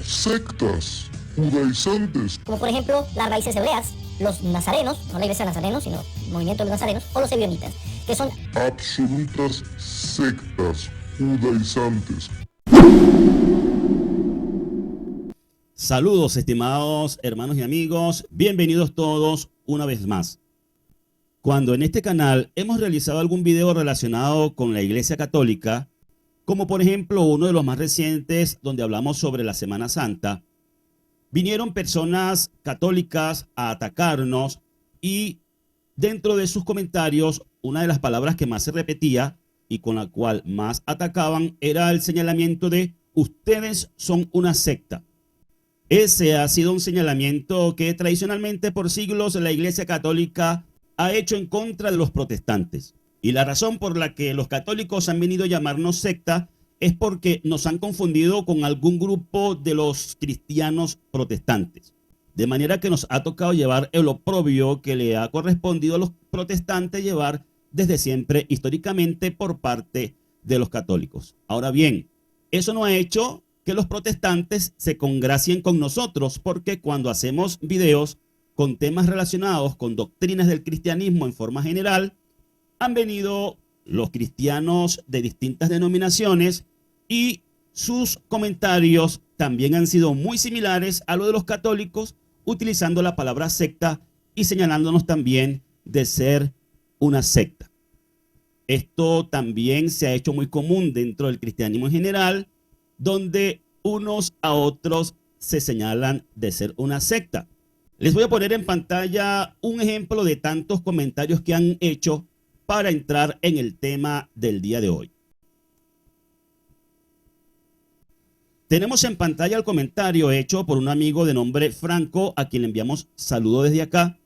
sectas judaizantes, como por ejemplo las raíces hebreas, los nazarenos, no la iglesia de nazarenos, sino el movimiento de los nazarenos, o los ebionitas, que son absolutas sectas judaizantes. Saludos, estimados hermanos y amigos, bienvenidos todos una vez más. Cuando en este canal hemos realizado algún video relacionado con la Iglesia Católica, como por ejemplo uno de los más recientes donde hablamos sobre la Semana Santa, vinieron personas católicas a atacarnos y dentro de sus comentarios una de las palabras que más se repetía y con la cual más atacaban era el señalamiento de ustedes son una secta. Ese ha sido un señalamiento que tradicionalmente por siglos la Iglesia Católica ha hecho en contra de los protestantes. Y la razón por la que los católicos han venido a llamarnos secta es porque nos han confundido con algún grupo de los cristianos protestantes. De manera que nos ha tocado llevar el oprobio que le ha correspondido a los protestantes llevar desde siempre históricamente por parte de los católicos. Ahora bien, eso no ha hecho que los protestantes se congracien con nosotros, porque cuando hacemos videos con temas relacionados con doctrinas del cristianismo en forma general, han venido los cristianos de distintas denominaciones y sus comentarios también han sido muy similares a lo de los católicos, utilizando la palabra secta y señalándonos también de ser una secta. Esto también se ha hecho muy común dentro del cristianismo en general, donde unos a otros se señalan de ser una secta. Les voy a poner en pantalla un ejemplo de tantos comentarios que han hecho para entrar en el tema del día de hoy. Tenemos en pantalla el comentario hecho por un amigo de nombre Franco, a quien le enviamos saludo desde acá,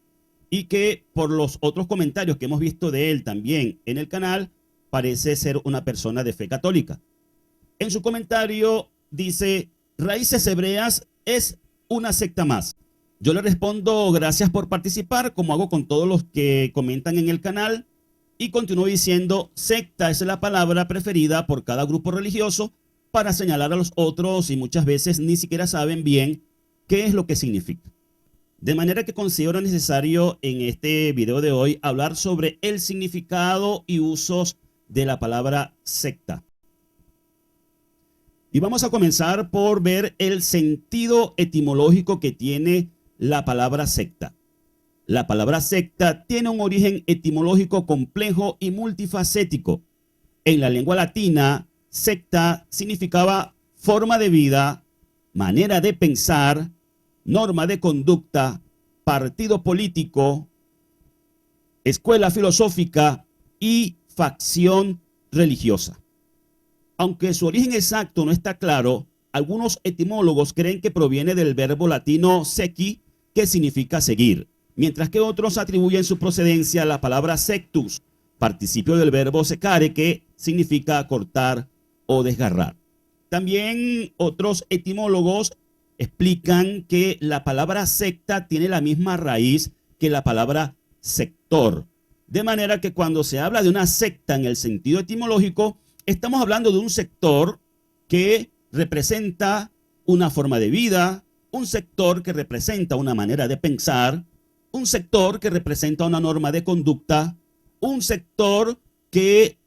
y que por los otros comentarios que hemos visto de él también en el canal, parece ser una persona de fe católica. En su comentario dice, Raíces Hebreas es una secta más. Yo le respondo, gracias por participar, como hago con todos los que comentan en el canal, y continúo diciendo, secta es la palabra preferida por cada grupo religioso para señalar a los otros y muchas veces ni siquiera saben bien qué es lo que significa. De manera que considero necesario en este video de hoy hablar sobre el significado y usos de la palabra secta. Y vamos a comenzar por ver el sentido etimológico que tiene la palabra secta. La palabra secta tiene un origen etimológico complejo y multifacético. En la lengua latina, secta significaba forma de vida, manera de pensar, norma de conducta, partido político, escuela filosófica y facción religiosa. Aunque su origen exacto no está claro, algunos etimólogos creen que proviene del verbo latino seci, que significa seguir, mientras que otros atribuyen su procedencia a la palabra sectus, participio del verbo secare, que significa cortar o desgarrar. También otros etimólogos explican que la palabra secta tiene la misma raíz que la palabra sector, de manera que cuando se habla de una secta en el sentido etimológico, estamos hablando de un sector que representa una forma de vida, un sector que representa una manera de pensar, un sector que representa una norma de conducta, un sector que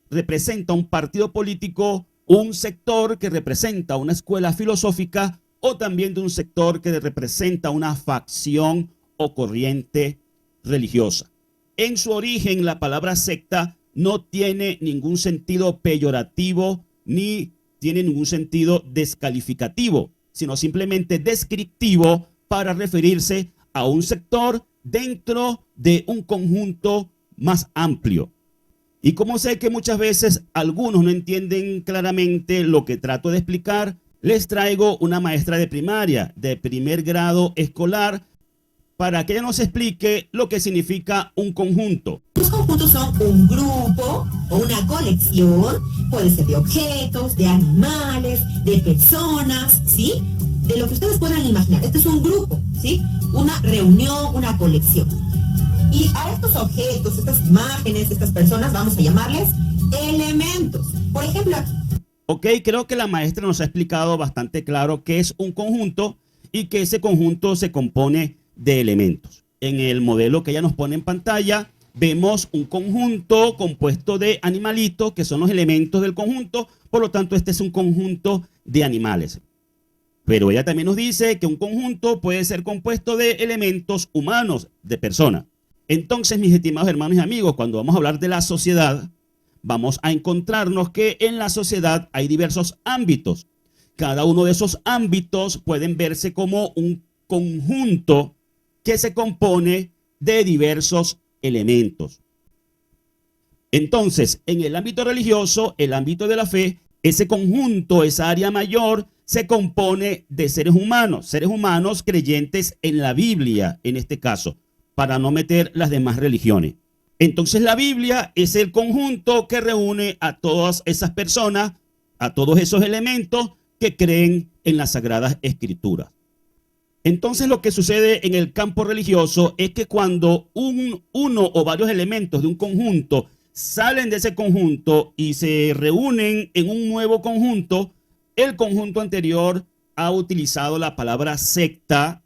representa un partido político, un sector que representa una escuela filosófica o también de un sector que representa una facción o corriente religiosa. En su origen, la palabra secta no tiene ningún sentido peyorativo ni tiene ningún sentido descalificativo, sino simplemente descriptivo para referirse a un sector dentro de un conjunto más amplio. Y como sé que muchas veces algunos no entienden claramente lo que trato de explicar, les traigo una maestra de primaria, de primer grado escolar, para que ella nos explique lo que significa un conjunto. Los conjuntos son un grupo o una colección, puede ser de objetos, de animales, de personas, ¿sí? De lo que ustedes puedan imaginar. Este es un grupo, ¿sí? Una reunión, una colección. Y a estos objetos, estas imágenes, estas personas, vamos a llamarles elementos. Por ejemplo, aquí. Ok, creo que la maestra nos ha explicado bastante claro qué es un conjunto y que ese conjunto se compone de elementos. En el modelo que ella nos pone en pantalla, vemos un conjunto compuesto de animalitos, que son los elementos del conjunto. Por lo tanto, este es un conjunto de animales. Pero ella también nos dice que un conjunto puede ser compuesto de elementos humanos, de personas. Entonces, mis estimados hermanos y amigos, cuando vamos a hablar de la sociedad, vamos a encontrarnos que en la sociedad hay diversos ámbitos. Cada uno de esos ámbitos pueden verse como un conjunto que se compone de diversos elementos. Entonces, en el ámbito religioso, el ámbito de la fe, ese conjunto, esa área mayor, se compone de seres humanos creyentes en la Biblia, en este caso, para no meter las demás religiones. Entonces la Biblia es el conjunto que reúne a todas esas personas, a todos esos elementos que creen en las Sagradas Escrituras. Entonces lo que sucede en el campo religioso es que cuando uno o varios elementos de un conjunto salen de ese conjunto y se reúnen en un nuevo conjunto, el conjunto anterior ha utilizado la palabra secta,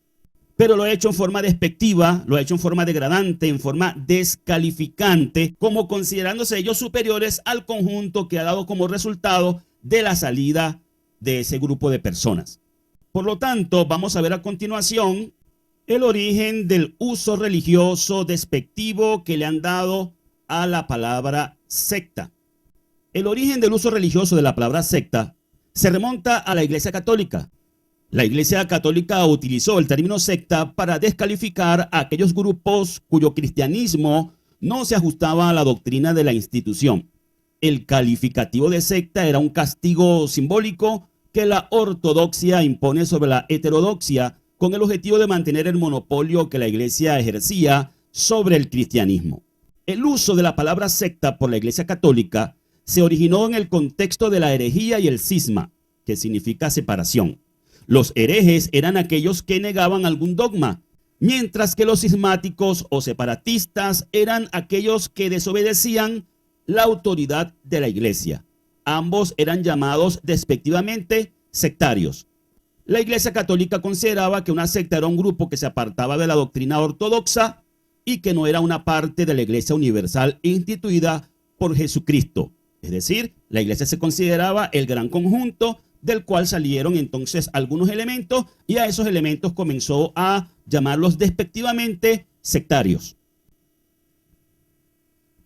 pero lo ha hecho en forma despectiva, lo ha hecho en forma degradante, en forma descalificante, como considerándose ellos superiores al conjunto que ha dado como resultado de la salida de ese grupo de personas. Por lo tanto, vamos a ver a continuación el origen del uso religioso despectivo que le han dado a la palabra secta. El origen del uso religioso de la palabra secta se remonta a la Iglesia Católica. La Iglesia Católica utilizó el término secta para descalificar a aquellos grupos cuyo cristianismo no se ajustaba a la doctrina de la institución. El calificativo de secta era un castigo simbólico que la ortodoxia impone sobre la heterodoxia con el objetivo de mantener el monopolio que la Iglesia ejercía sobre el cristianismo. El uso de la palabra secta por la Iglesia Católica se originó en el contexto de la herejía y el cisma, que significa separación. Los herejes eran aquellos que negaban algún dogma, mientras que los cismáticos o separatistas eran aquellos que desobedecían la autoridad de la Iglesia. Ambos eran llamados despectivamente sectarios. La Iglesia Católica consideraba que una secta era un grupo que se apartaba de la doctrina ortodoxa y que no era una parte de la Iglesia universal instituida por Jesucristo. Es decir, la Iglesia se consideraba el gran conjunto del cual salieron entonces algunos elementos, y a esos elementos comenzó a llamarlos despectivamente sectarios.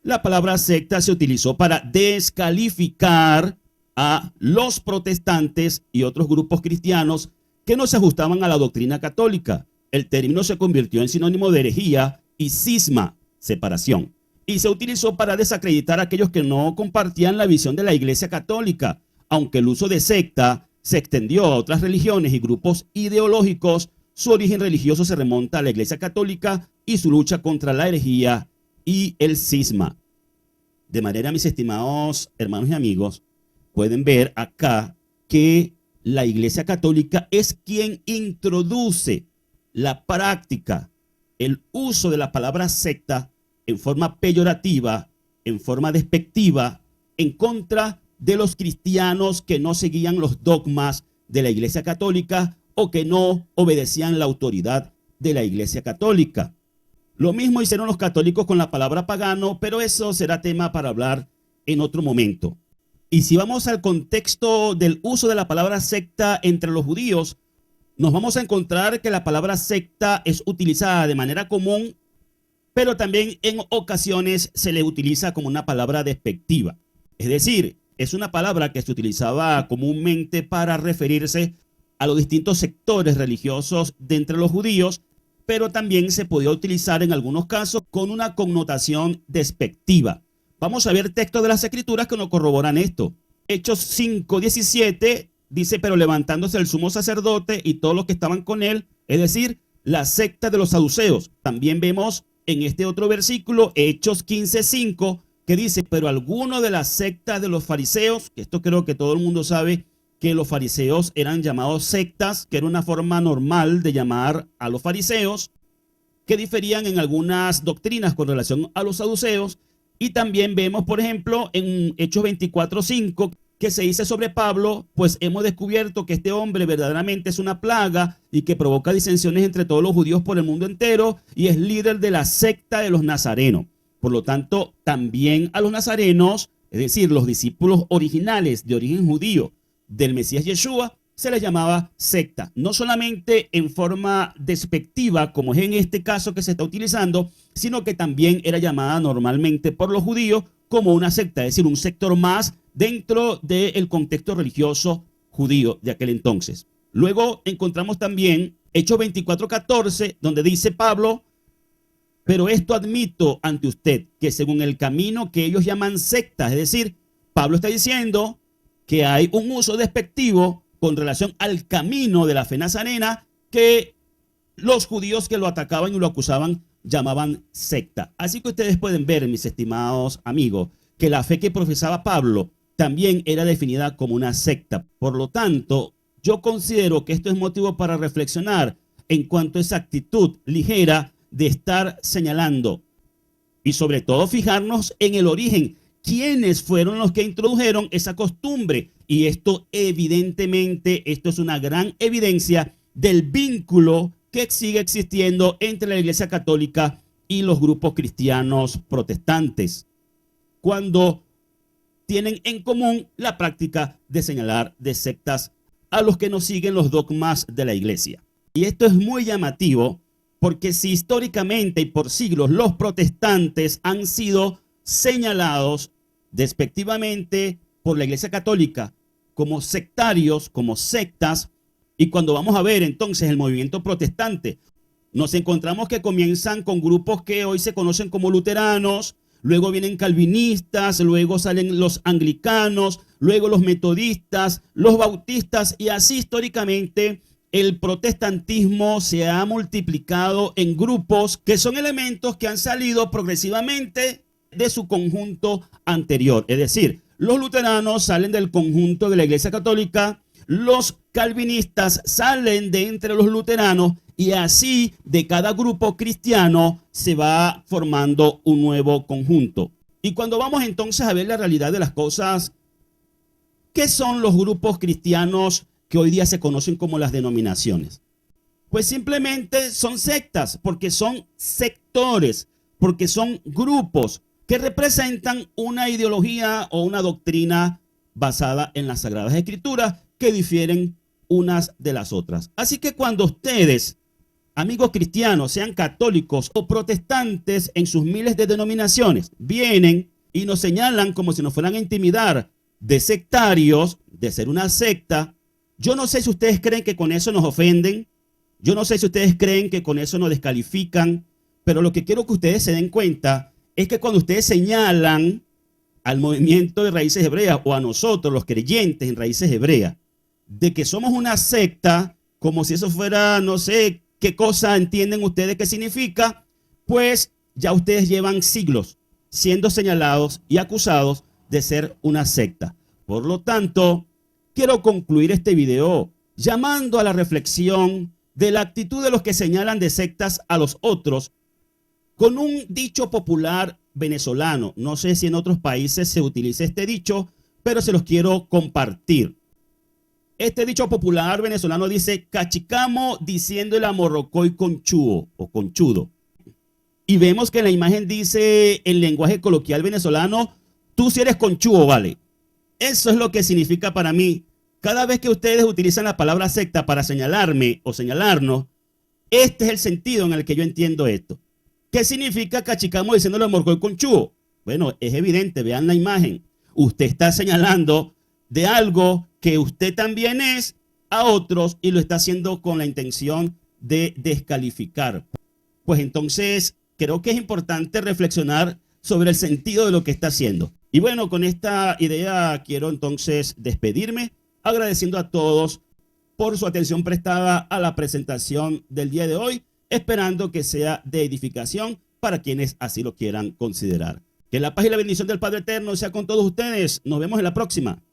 La palabra secta se utilizó para descalificar a los protestantes y otros grupos cristianos que no se ajustaban a la doctrina católica. El término se convirtió en sinónimo de herejía y cisma, separación, y se utilizó para desacreditar a aquellos que no compartían la visión de la Iglesia Católica. Aunque el uso de secta se extendió a otras religiones y grupos ideológicos, su origen religioso se remonta a la Iglesia Católica y su lucha contra la herejía y el cisma. De manera, mis estimados hermanos y amigos, pueden ver acá que la Iglesia Católica es quien introduce la práctica, el uso de la palabra secta en forma peyorativa, en forma despectiva, en contra de los cristianos que no seguían los dogmas de la Iglesia Católica o que no obedecían la autoridad de la Iglesia Católica. Lo mismo hicieron los católicos con la palabra pagano, pero eso será tema para hablar en otro momento. Y si vamos al contexto del uso de la palabra secta entre los judíos, nos vamos a encontrar que la palabra secta es utilizada de manera común, pero también en ocasiones se le utiliza como una palabra despectiva. Es decir, es una palabra que se utilizaba comúnmente para referirse a los distintos sectores religiosos de entre los judíos, pero también se podía utilizar en algunos casos con una connotación despectiva. Vamos a ver textos de las Escrituras que nos corroboran esto. Hechos 5:17 dice: pero levantándose el sumo sacerdote y todos los que estaban con él, es decir, la secta de los saduceos. También vemos en este otro versículo, Hechos 15:5, que dice: pero alguno de la secta de los fariseos, que esto creo que todo el mundo sabe que los fariseos eran llamados sectas, que era una forma normal de llamar a los fariseos, que diferían en algunas doctrinas con relación a los saduceos. Y también vemos, por ejemplo, en Hechos 24:5, que se dice sobre Pablo, pues hemos descubierto que este hombre verdaderamente es una plaga y que provoca disensiones entre todos los judíos por el mundo entero y es líder de la secta de los nazarenos. Por lo tanto, también a los nazarenos, es decir, los discípulos originales de origen judío del Mesías Yeshua, se les llamaba secta. No solamente en forma despectiva, como es en este caso que se está utilizando, sino que también era llamada normalmente por los judíos como una secta, es decir, un sector más dentro del contexto religioso judío de aquel entonces. Luego encontramos también Hechos 24:14, donde dice Pablo: pero esto admito ante usted, que según el camino que ellos llaman secta, es decir, Pablo está diciendo que hay un uso despectivo con relación al camino de la fe nazarena que los judíos que lo atacaban y lo acusaban llamaban secta. Así que ustedes pueden ver, mis estimados amigos, que la fe que profesaba Pablo también era definida como una secta. Por lo tanto, yo considero que esto es motivo para reflexionar en cuanto a esa actitud ligera de estar señalando y sobre todo fijarnos en el origen. ¿Quiénes fueron los que introdujeron esa costumbre? Y esto evidentemente, esto es una gran evidencia del vínculo que sigue existiendo entre la Iglesia Católica y los grupos cristianos protestantes, cuando tienen en común la práctica de señalar de sectas a los que no siguen los dogmas de la Iglesia. Y esto es muy llamativo porque si históricamente y por siglos los protestantes han sido señalados despectivamente por la Iglesia Católica como sectarios, como sectas, y cuando vamos a ver entonces el movimiento protestante, nos encontramos que comienzan con grupos que hoy se conocen como luteranos, luego vienen calvinistas, luego salen los anglicanos, luego los metodistas, los bautistas, y así históricamente el protestantismo se ha multiplicado en grupos que son elementos que han salido progresivamente de su conjunto anterior. Es decir, los luteranos salen del conjunto de la Iglesia Católica, los calvinistas salen de entre los luteranos y así de cada grupo cristiano se va formando un nuevo conjunto. Y cuando vamos entonces a ver la realidad de las cosas, ¿qué son los grupos cristianos que hoy día se conocen como las denominaciones? Pues simplemente son sectas, porque son sectores, porque son grupos que representan una ideología o una doctrina basada en las Sagradas Escrituras que difieren unas de las otras. Así que cuando ustedes, amigos cristianos, sean católicos o protestantes en sus miles de denominaciones, vienen y nos señalan como si nos fueran a intimidar de sectarios, de ser una secta, yo no sé si ustedes creen que con eso nos ofenden, yo no sé si ustedes creen que con eso nos descalifican, pero lo que quiero que ustedes se den cuenta es que cuando ustedes señalan al movimiento de Raíces Hebreas o a nosotros, los creyentes en Raíces Hebreas, de que somos una secta, como si eso fuera, no sé qué cosa entienden ustedes que significa, pues ya ustedes llevan siglos siendo señalados y acusados de ser una secta. Por lo tanto, quiero concluir este video llamando a la reflexión de la actitud de los que señalan de sectas a los otros con un dicho popular venezolano. No sé si en otros países se utiliza este dicho, pero se los quiero compartir. Este dicho popular venezolano dice: cachicamo diciendo el amorrocoy conchudo o conchudo. Y vemos que en la imagen dice el lenguaje coloquial venezolano: tú si eres conchudo, vale. Eso es lo que significa para mí. Cada vez que ustedes utilizan la palabra secta para señalarme o señalarnos, este es el sentido en el que yo entiendo esto. ¿Qué significa cachicamo diciendo el amorrocoy conchudo? Bueno, es evidente, vean la imagen. Usted está señalando de algo que usted también es a otros y lo está haciendo con la intención de descalificar. Pues entonces creo que es importante reflexionar sobre el sentido de lo que está haciendo. Y bueno, con esta idea quiero entonces despedirme, agradeciendo a todos por su atención prestada a la presentación del día de hoy, esperando que sea de edificación para quienes así lo quieran considerar. Que la paz y la bendición del Padre Eterno sea con todos ustedes. Nos vemos en la próxima.